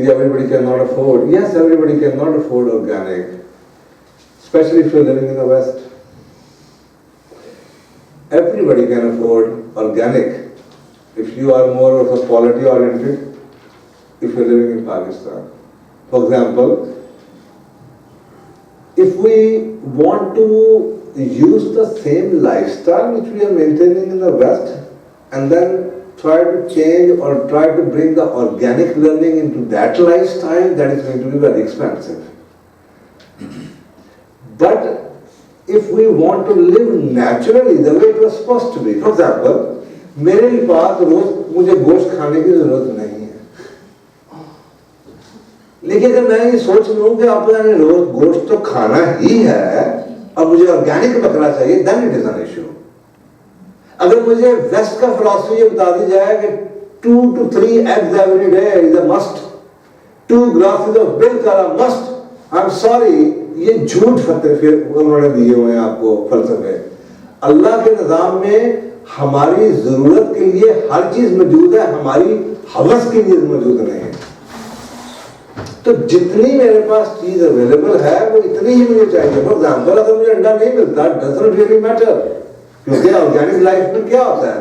everybody cannot afford. Yes, everybody cannot afford organic, especially if you're living in the West. Everybody can afford organic if you are more of a quality oriented, if you're living in Pakistan. For example, if we want to use the same lifestyle which we are maintaining in the West and then try to change or try to bring the organic learning into that lifestyle, that is going to be very expensive. But if we want to live naturally the way it was supposed to be, for example, मेरे पास रोज मुझे गोश्त खाने की जरूरत नहीं है, लेकिन अगर मैं ये सोच लूं कि आप रोज गोश्त तो खाना ही है और मुझे ऑर्गेनिक बकरा चाहिए, then it is an issue. अगर मुझे वेस्ट का फिलॉसफी ये बता दी जाए कि 2 to 3 eggs every day is a must, 2 glasses of milk are a must, I'm sorry, ये झूठ फतवे फिर उन्होंने दिए हुए हैं आपको फलसफे। अल्लाह के निज़ाम में हमारी जरूरत के लिए हर चीज मौजूद है, हमारी हवस के लिए मौजूद नहीं है। तो जितनी मेरे पास चीज अवेलेबल है वो इतनी ही मुझे चाहिए। फॉर एग्जाम्पल, अगर मुझे अंडा नहीं मिलता, डजंट रियली मैटर, क्योंकि ऑर्गेनिक लाइफ में क्या होता है,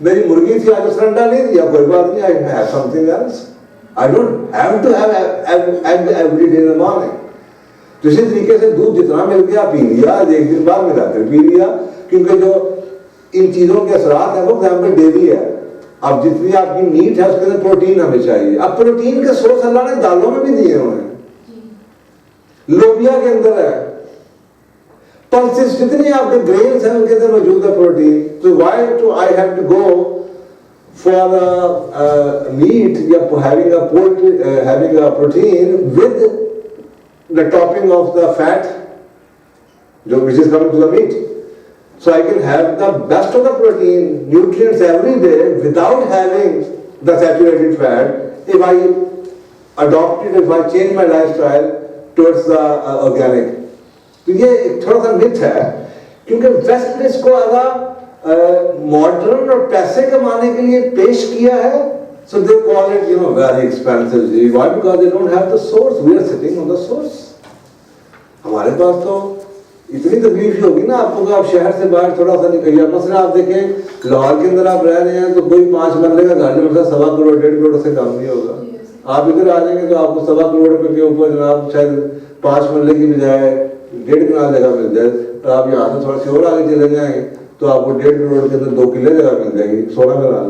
मेरी मुर्गी थी, आज उसने अंडा नहीं दिया, कोई बात नहीं, I have something else, I don't have to have egg every day in the morning. तो इसी तरीके से दूध जितना मिल गया पी लिया, एक दिन बाद मिला कर पी लिया, क्योंकि जो इन चीजों के असरात है वो एग्जाम्पल डेयरी है। अब जितनी आपकी मीट है उसके अंदर प्रोटीन हमें चाहिए। अब प्रोटीन के सोर्स अल्लाह ने दालों में भी दिए हुए हैं, लोबिया के अंदर है, पल्सेस जितनी आपके ग्रेन्स हैं उनके अंदर मौजूद है प्रोटीन। तो why do I have to go for meat या having a protein with the topping of the fat which is coming to the meat, so I can have the best of the protein nutrients every day without having the saturated fat if I adopt it, if I change my lifestyle towards the organic. तो ये एक थोड़ा सा myth है, क्योंकि waste ने इसको अगर मॉडर्न और पैसे कमाने के लिए पेश किया है, so they call it, very expensive. Why? Because they don't have the source. We are sitting on the source. हमारे पास तो इतनी तकलीफ ही होगी ना आपको कि आप शहर से बाहर थोड़ा सा निकलिए। मसलन आप देखें, लाहौर के अंदर आप रह रहे हैं तो कोई 5 मरले का घर में 1.25 करोड़ 1.5 करोड़ से कम नहीं होगा। आप इधर आ जाएंगे तो आपको 1.25 करोड़ रुपए के ऊपर जनाब शायद 5 मरले की बजाय 1.5 कनाल जगह मिल जाए। और आप यहाँ से थोड़ा सी और आगे चले जाएंगे तो आपको 1.5 करोड़ के अंदर 2 किले जगह मिल जाएगी, 16 कनाल।